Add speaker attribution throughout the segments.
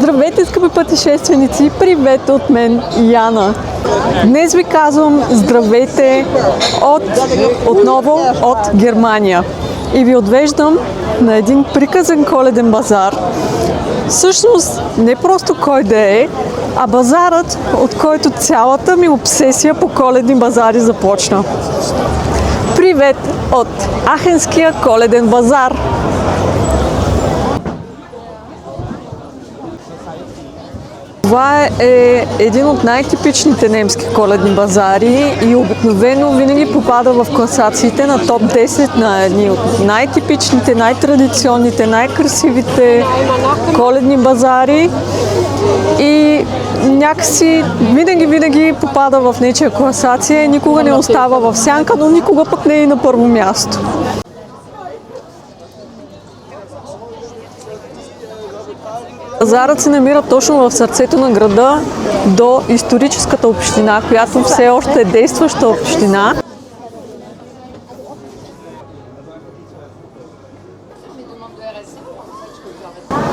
Speaker 1: Здравейте, скъпи пътешественици! Привет от мен, Яна! Днес ви казвам здравейте отново от Германия и ви отвеждам на един приказен коледен базар. Всъщност не просто кой да е, а базарът, от който цялата ми обсесия по коледни базари започна. Привет от Ахенския коледен базар! Това е един от най-типичните немски коледни базари и обикновено винаги попада в класациите на топ 10 на едни от най-типичните, най-традиционните, най-красивите коледни базари и някакси винаги попада в нечия класация, никога не остава в сянка, но никога пък не е и на първо място. Базарът се намира точно в сърцето на града, до историческата община, която все още е действаща община.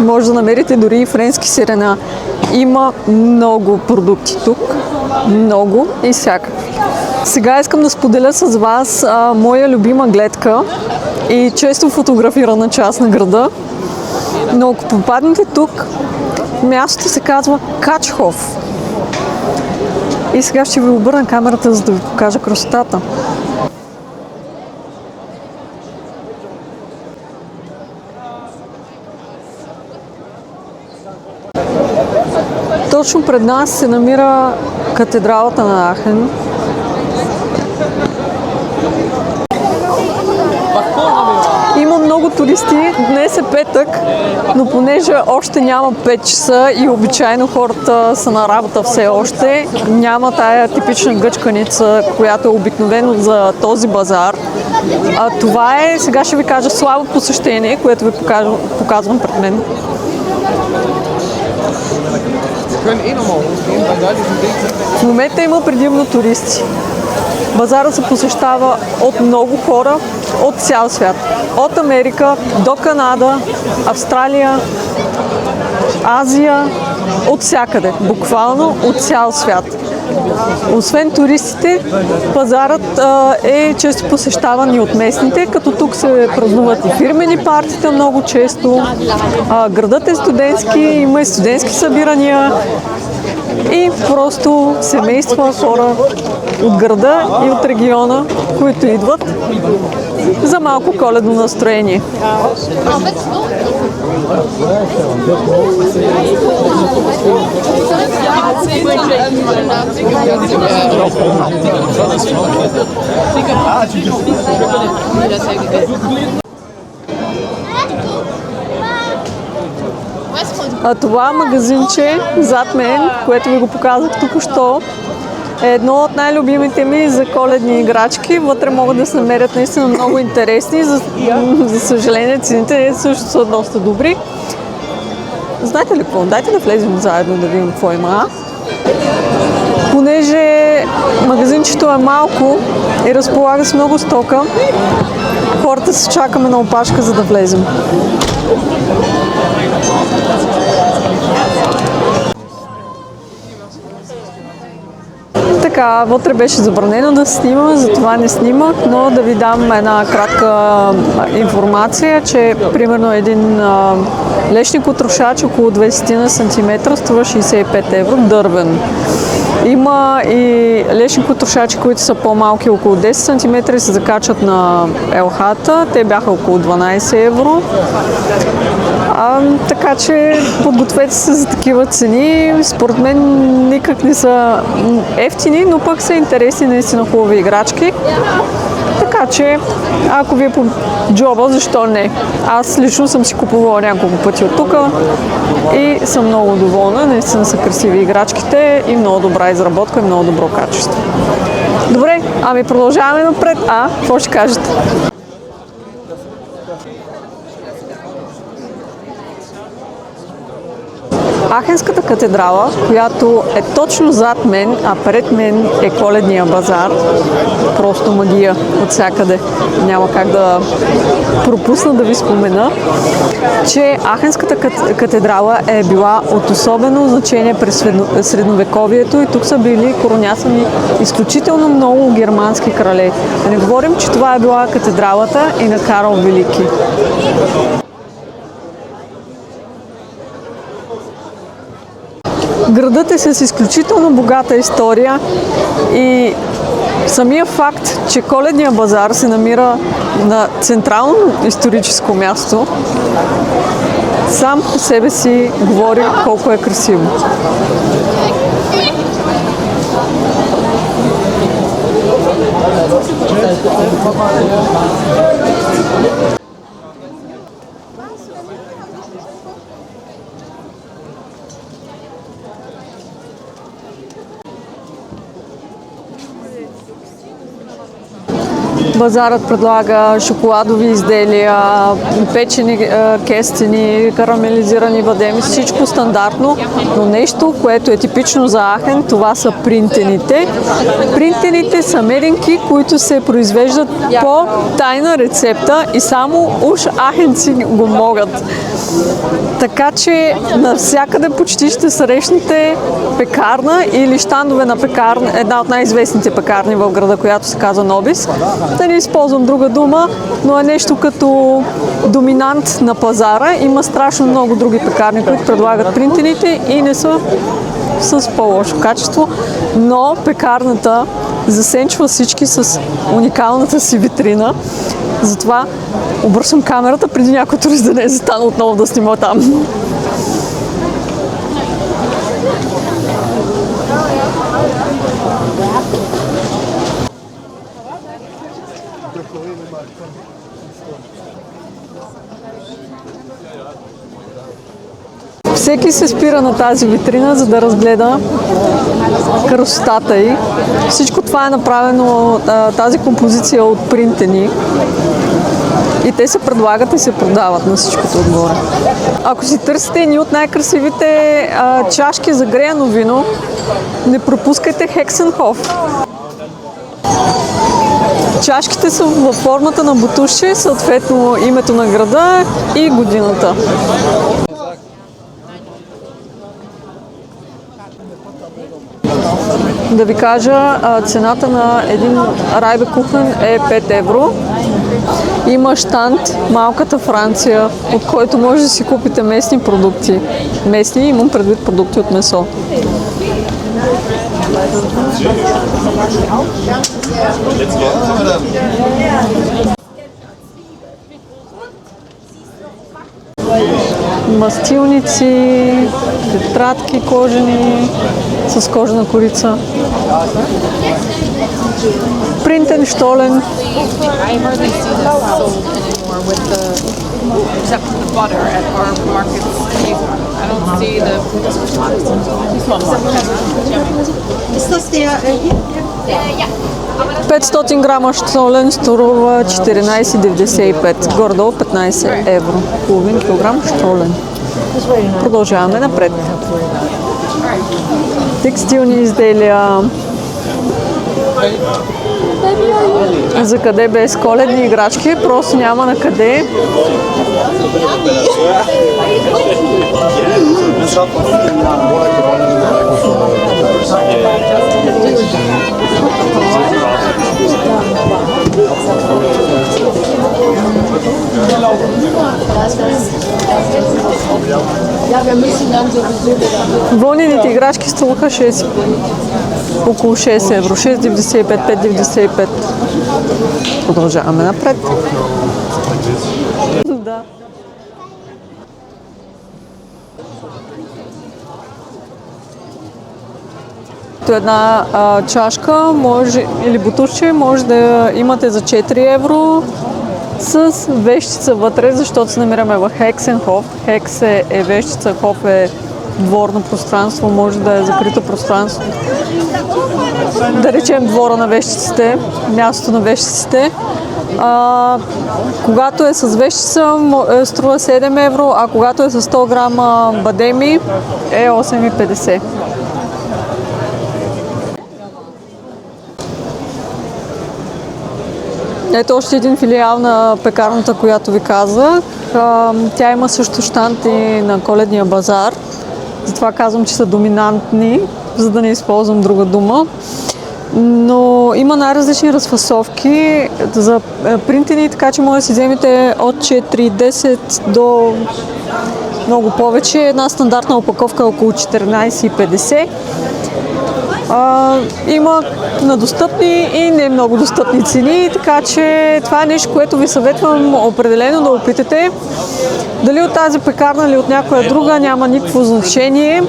Speaker 1: Може да намерите дори и френски сирена. Има много продукти тук, много и всякакви. Сега искам да споделя с вас моя любима гледка и често фотографирана част на града. Но ако попаднете тук, мястото се казва Качхоф. И сега ще ви обърна камерата, за да ви покажа красотата. Точно пред нас се намира катедралата на Ахен. Има много туристи, днес е петък, но понеже още няма 5 часа и обичайно хората са на работа все още, няма тая типична гъчканица, която е обикновено за този базар. Това е, сега ще ви кажа, слабо посещение, което ви показвам пред мен. В момента има предимно туристи. Базарът се посещава от много хора от цял свят. От Америка до Канада, Австралия, Азия, от всякъде. Буквално от цял свят. Освен туристите, пазарът е често посещаван и от местните, като тук се празнуват и фирмени партита много често. Градът е студентски, има и студентски събирания. И просто семейства, хора от града и от региона, които идват за малко коледно настроение. Това магазинче зад мен, което ви го показах току-що, е едно от най-любимите ми за коледни играчки. Вътре могат да се намерят наистина много интересни. За съжаление, цените също са доста добри. Знаете ли какво? Дайте да влезем заедно да видим какво има. Понеже магазинчето е малко и разполага с много стока, хората се чакаме на опашка, за да влезем. Така, вътре беше забранено да снимам, затова не снимах, но да ви дам една кратка информация, че примерно един лешник отрошач около 20 см струва 65 евро, дървен. Има и лешник отрошачи, които са по-малки, около 10 см и се закачат на елхата. Те бяха около 12 евро. Така че подгответе се за такива цени. Според мен никак не са ефтини, но пък са интересни, наистина хубави играчки. Така че, ако ви е по джоба, защо не? Аз лично съм си купувала няколко пъти от тук и съм много доволна. Наистина са красиви играчките и много добра изработка и много добро качество. Добре, ами продължаваме напред. Какво ще кажете? Ахенската катедрала, която е точно зад мен, а пред мен е Коледния базар. Просто магия от всякъде. Няма как да пропусна да ви спомена, че Ахенската катедрала е била от особено значение през средновековието и тук са били коронясани изключително много германски крале. Да не говорим, че това е била катедралата и на Карл Велики. Градът е с изключително богата история и самия факт, че Коледния базар се намира на централно историческо място, сам по себе си говори колко е красиво. Базарът предлага шоколадови изделия, печени кестени, карамелизирани бадеми, всичко стандартно, но нещо, което е типично за Ахен, това са принтените. Принтените са меденки, които се произвеждат по тайна рецепта и само уж ахенци го могат. Така че навсякъде почти ще срещнете пекарна или щандове на пекарна, една от най-известните пекарни в града, която се казва Нобис. Да не използвам друга дума, но е нещо като доминант на пазара. Има страшно много други пекарни, които предлагат принтените и не са с по-лошо качество, но пекарната засенчва всички с уникалната си витрина. Затова обръщам камерата преди някой турист да не е застанал отново да снима там. Всеки се спира на тази витрина, за да разгледа красотата й. Всичко това е направено, тази композиция от принтени. И те се предлагат и се продават на всичкото отгоре. Ако си търсите едни от най-красивите чашки за греяно вино, не пропускайте Хексенхоф. Чашките са във формата на бутуши, съответно името на града и годината. Да ви кажа, цената на един Райбе Кухен е 5 евро. Има щанд Малката Франция, от който може да си купите местни продукти. Местни, имам предвид продукти от месо. Мастилници, тетрадки кожени с кожена корица. Принтен штолен.
Speaker 2: Except for the butter at our markets. I don't see the.
Speaker 1: 500 грама штолен струва 14,95, горе-долу 15 евро. Половин килограм штолен. Продължаваме напред. Текстилни изделия. За къде без коледни играчки, просто няма на къде. Вълнените играчки струваха около 6 евро, 6,95, 5,95. Продължаваме напред. Да. Една чашка или бутушче може да имате за 4 евро с вещица вътре, защото се намираме в Хексенхоф. Хекс е вещица, Хоф е дворно пространство, може да е закрито пространство. Да речем двора на вещиците, мястото на вещиците. Когато е с вещица, струва 7 евро, а когато е с 100 грама бадеми е 8,50. Ето още един филиал на пекарната, която ви казах. Тя има също щанд и на Коледния базар. Затова казвам, че са доминантни, за да не използвам друга дума. Но има най-различни разфасовки за принтени, така че може да си вземете от 4,10 до много повече. Една стандартна опаковка е около 14,50. Има на достъпни и не много достъпни цени, така че това е нещо, което ви съветвам определено да опитате. Дали от тази пекарна или от някоя друга, няма никакво значение.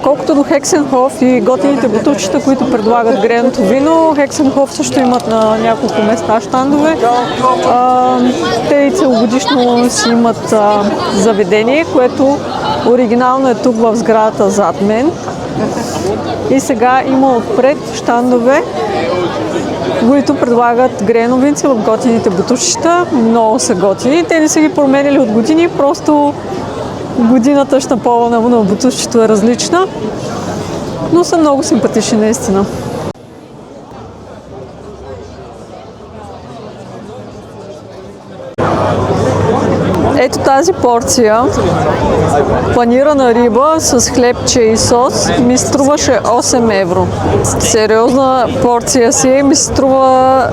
Speaker 1: Колкото до Хексенхоф и готините бутилчета, които предлагат греното вино, Хексенхоф също имат на няколко места щандове. Те и целогодишно си имат заведение, което оригинално е тук в сградата зад мен. И сега има отпред щандове, които предлагат греновинци в готините бутилчета. Много са готини. Те не са ги променили от години, просто годината щампова на бутилчето е различна, но са много симпатични наистина. Ето тази порция панирана риба с хлебче и сос ми струваше 8 евро. Сериозна порция си ми струва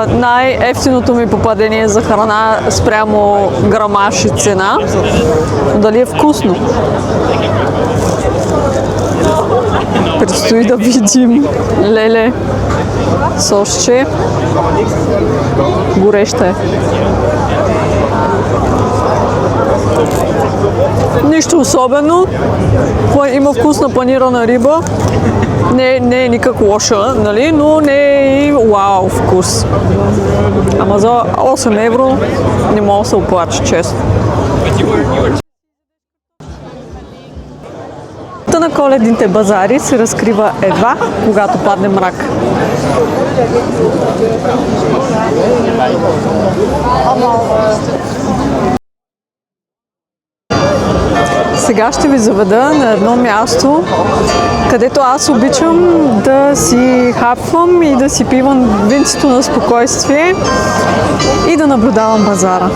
Speaker 1: най-ефтиното ми попадение за храна спрямо грамаж и цена. Дали е вкусно? Предстои да видим. Леле, сосче. Гореща е. Нищо особено. Има вкусна панирана риба. Не е никак лоша, нали? Но не е и вау вкус. Ама за 8 евро не мога да се оплача, честно. На коледните базари се разкрива едва, когато падне мрак. Сега ще ви заведа на едно място, където аз обичам да си хапвам и да си пивам винцето на спокойствие и да наблюдавам базара.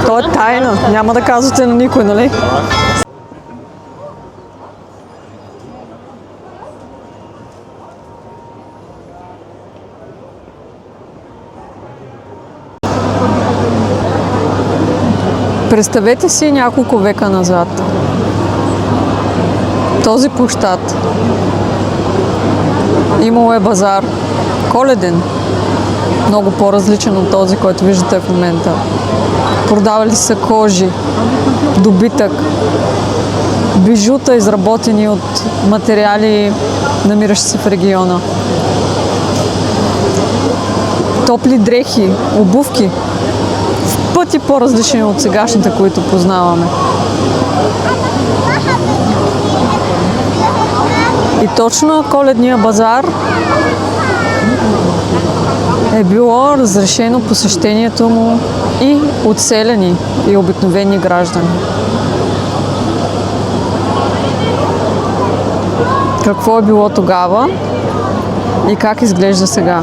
Speaker 1: То е тайна, няма да казвате на никой, нали? Представете си няколко века назад. Този площад. Имало е базар. Коледен. Много по-различен от този, който виждате в момента. Продавали са кожи, добитък, бижута, изработени от материали, намиращи се в региона. Топли дрехи, обувки. Пъти по-различни от сегашните, които познаваме. И точно коледния базар е било разрешено посещението му и от селяни и обикновени граждани. Какво е било тогава и как изглежда сега?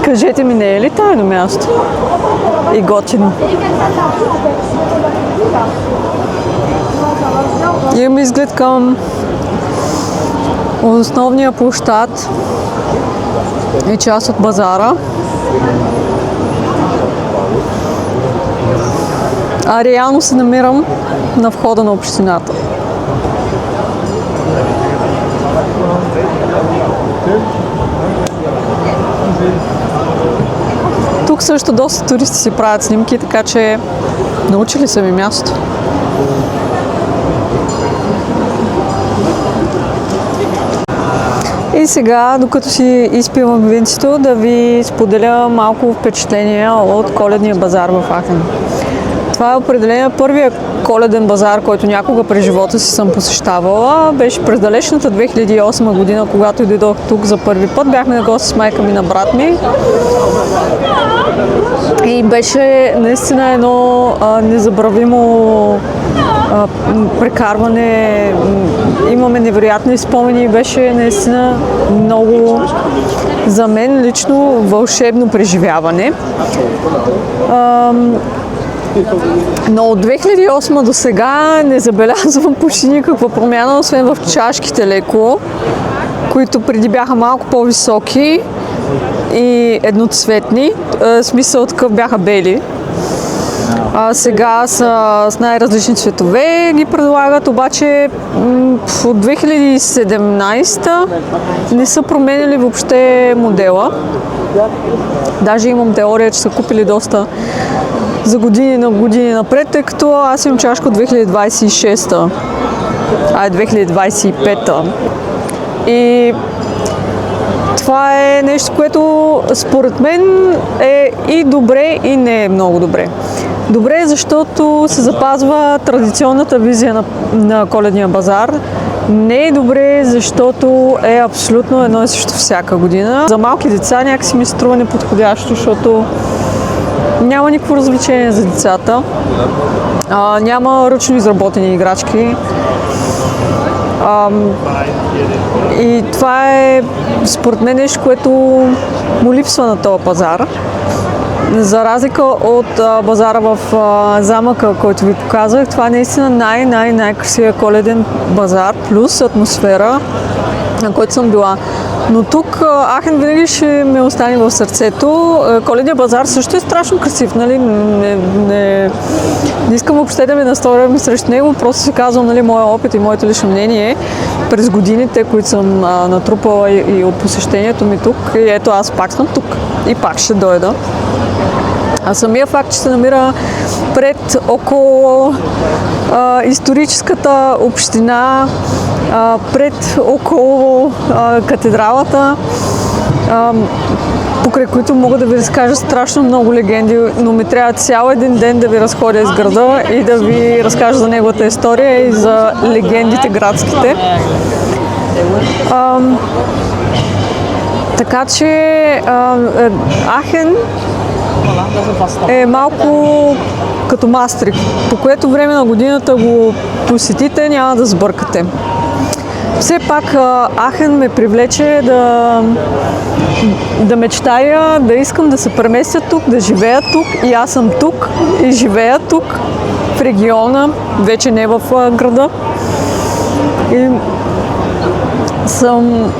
Speaker 1: Кажете ми, не е ли тайно място? И готино. Имам изглед към основния площад и част от базара. А реално се намирам на входа на общината. Тук също доста туристи си правят снимки, така че научили са ми място. И сега, докато си изпивам винцето, да ви споделя малко впечатления от коледния базар в Ахен. Това е определено първият коледен базар, който някога през живота си съм посещавала. Беше през далечната 2008 година, когато дойдох тук за първи път. Бяхме на гости с майка ми на брат ми. И беше наистина едно незабравимо прекарване. Имаме невероятни спомени. Беше наистина много, за мен лично, вълшебно преживяване. Но от 2008 до сега не забелязвам почти никаква промяна, освен в чашките леко, които преди бяха малко по-високи и едноцветни, в смисъл такъв бяха бели. Сега са с най-различни цветове ги предлагат, обаче от 2017 не са променили въобще модела. Даже имам теория, че са купили доста за години напред, тъй като аз имам чашка от 2026-та, 2025-та. И това е нещо, което според мен е и добре, и не е много добре. Добре, защото се запазва традиционната визия на коледния базар. Не е добре, защото е абсолютно едно и също всяка година. За малки деца някакси ми се струва неподходящо, защото няма никакво развлечение за децата. Няма ръчно изработени играчки. И това е според мен нещо, което му липсва на този пазар. За разлика от базара в замъка, който ви показах, това е наистина най-красивия коледен базар, плюс атмосфера, на който съм била. Но тук Ахен винаги ще ме остане в сърцето. Коледният базар също е страшно красив, нали? Не искам въобще да ме насторям срещу него, просто си казвам, нали, моя опит и моето лично мнение през годините, които съм натрупала и от посещението ми тук. И ето, аз пак съм тук и пак ще дойда. А самия факт, че се намира около историческата община, около катедралата, покрай които мога да ви разкажа страшно много легенди, но ми трябва цял един ден да ви разходя из града и да ви разкажа за неговата история и за легендите градските. Така че Ахен е малко като Мастрихт, по което време на годината го посетите, няма да сбъркате. Все пак Ахен ме привлече да мечтая, да искам да се преместя тук, да живея тук, и аз съм тук и живея тук, в региона, вече не в града. И съм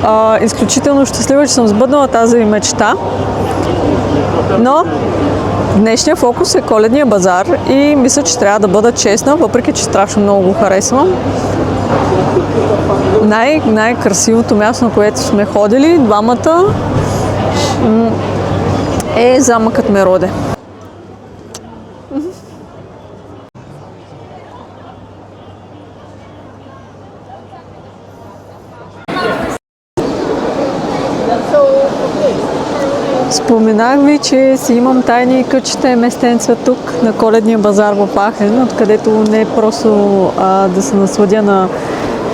Speaker 1: изключително щастлива, че съм сбъднала тази мечта. Но днешния фокус е коледния базар и мисля, че трябва да бъда честна, въпреки че страшно много го харесвам. Най-красивото място, на което сме ходили двамата, е замъкът Мероде. Споменах ви, че си имам тайни кътчета и местенца тук на коледния базар в Ахен, откъдето не е просто да се насладя на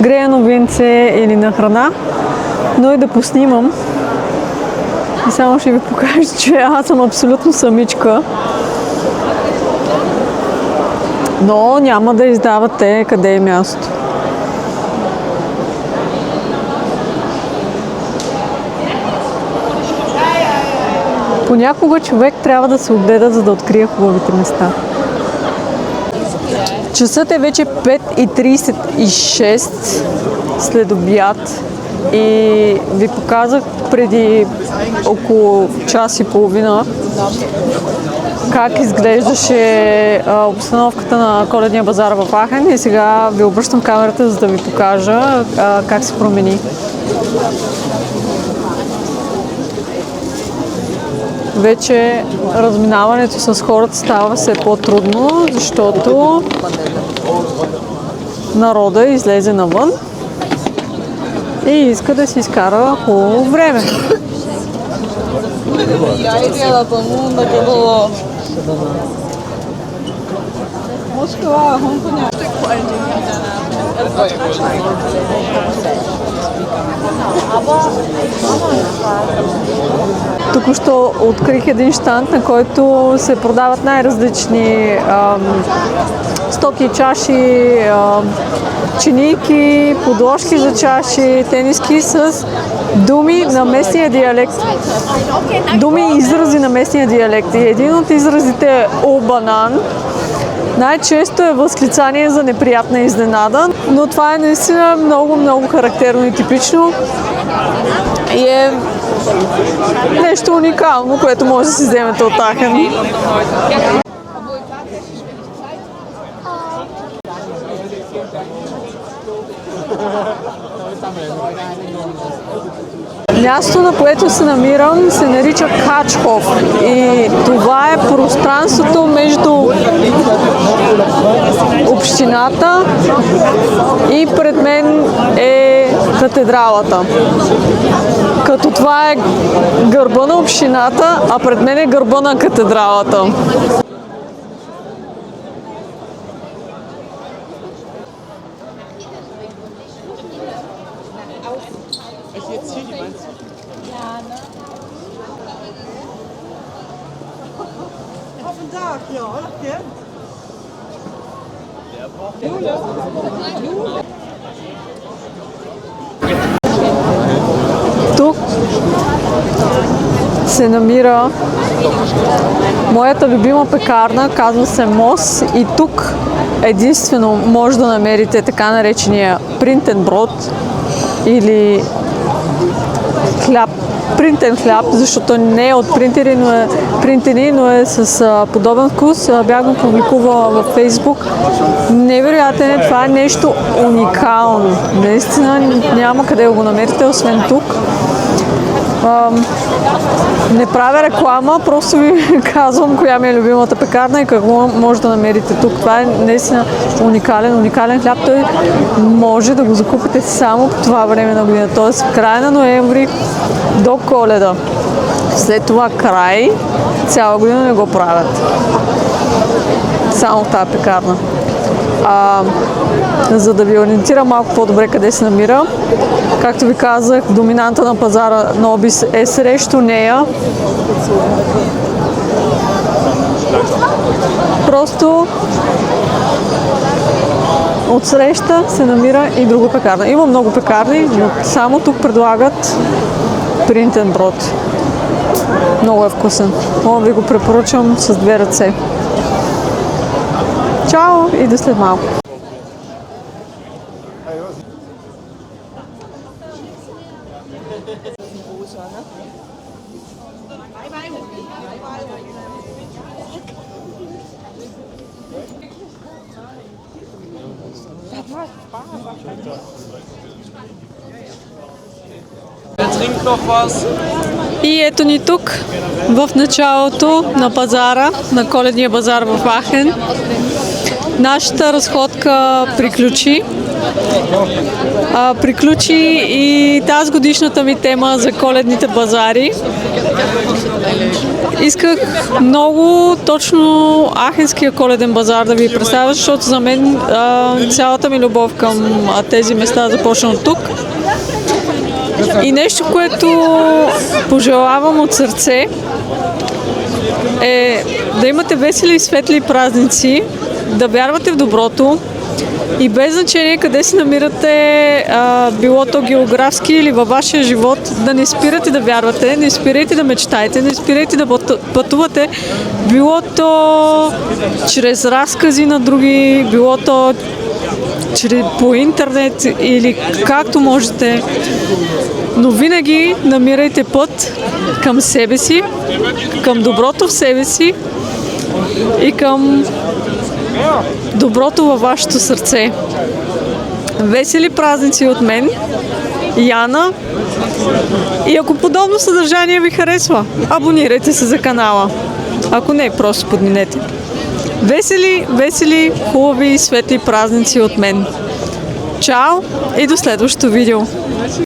Speaker 1: греяно винце или на храна, но и да поснимам. И само ще ви покажа, че аз съм абсолютно самичка. Но няма да издавате къде е място. Понякога човек трябва да се отгледа, за да открие хубавите места. Часът е вече 5:36 след обяд и ви показах преди около час и половина как изглеждаше обстановката на коледния базар в Ахен, и сега ви обръщам камерата, за да ви покажа как се промени. Вече разминаването с хората става все по-трудно, защото народа излезе навън и иска да си изкара хубаво време. Току-що открих един щанд, на който се продават най-различни стоки, чаши, чинийки, подложки за чаши, тениски с думи на местния диалект. Думи и изрази на местния диалект. И един от изразите е "О, банан". Най-често е възклицание за неприятна изненада, но това е наистина много характерно и типично. И е нещо уникално, което може да си вземете от Ахен. Мястото, на което се намирам, се нарича Качхов и това е пространството между общината и пред мен е катедралата. Като това е гърба на общината, а пред мен е гърба на катедралата. Тук се намира моята любима пекарна, казва се Мос, и тук единствено може да намерите така наречения принтен брод или хляб, принтен хляб, защото не е от принтени, но е с подобен вкус. Бях го публикувала във Фейсбук. Невероятен е, това е нещо уникално. Наистина няма къде да го намерите, освен тук. Не правя реклама, просто ви казвам коя ми е любимата пекарна и какво може да намерите тук. Това е наистина уникален хляб. Той може да го закупите само по това време на година, т.е. в края на ноември до Коледа. След това край, цяла година не го правят. Само в тази пекарна. За да ви ориентирам малко по-добре къде се намира, както ви казах, доминанта на пазара на Обис е срещу нея. Просто отсреща се намира и друга пекарна. Има много пекарни, но само тук предлагат принтен брод. Много е вкусен. Мога ви го препоръчам с две ръце. Чао и до след малко. И ето ни тук, в началото на пазара, на коледния базар в Ахен. Нашата разходка приключи. Приключи и тази годишната ми тема за коледните базари. Исках много точно Ахенския коледен базар да ви представя, защото за мен цялата ми любов към тези места започна от тук. И нещо, което пожелавам от сърце, е да имате весели и светли празници, да вярвате в доброто и без значение къде се намирате, било то географски или във вашия живот, да не спирате да вярвате, не спирайте да мечтаете, не спирайте да пътувате, било то чрез разкази на други, било то по интернет или както можете, но винаги намирайте път към себе си, към доброто в себе си и към доброто във вашето сърце. Весели празници от мен, Яна, и ако подобно съдържание ви харесва, абонирайте се за канала. Ако не, просто подминете. Весели, хубави и светли празници от мен. Чао и до следващото видео!